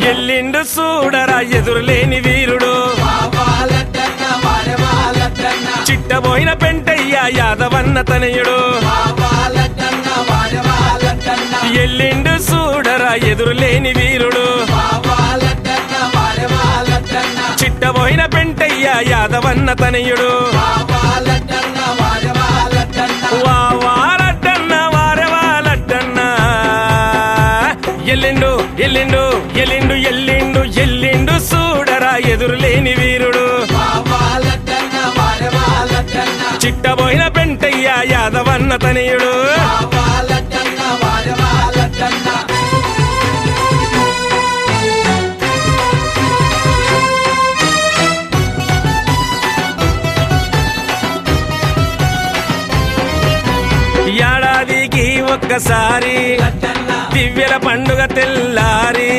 ఎల్లిండు చూడరా ఎదురులేని వీరుడు చిట్టబోయిన పెంటయ్య యాదవన్న తనయుడు ఎల్లిండు చూడరా ఎదురులేని వీరుడు చిట్టబోయిన పెంటయ్య యాదవన్న తనయుడు వావాలడ్డన్న వారవాలడ్డన్న ఎల్లిండు ఎల్లిండు ఎల్లిండు ఎల్లిండు ఎల్లిండు చూడరా ఎదురులేని వీరుడు చిట్టబోయిన పెంటయ్య యాదవన్న తనయుడు ఏడాదికి ఒక్కసారి దివ్యల పండుగ తెల్లారి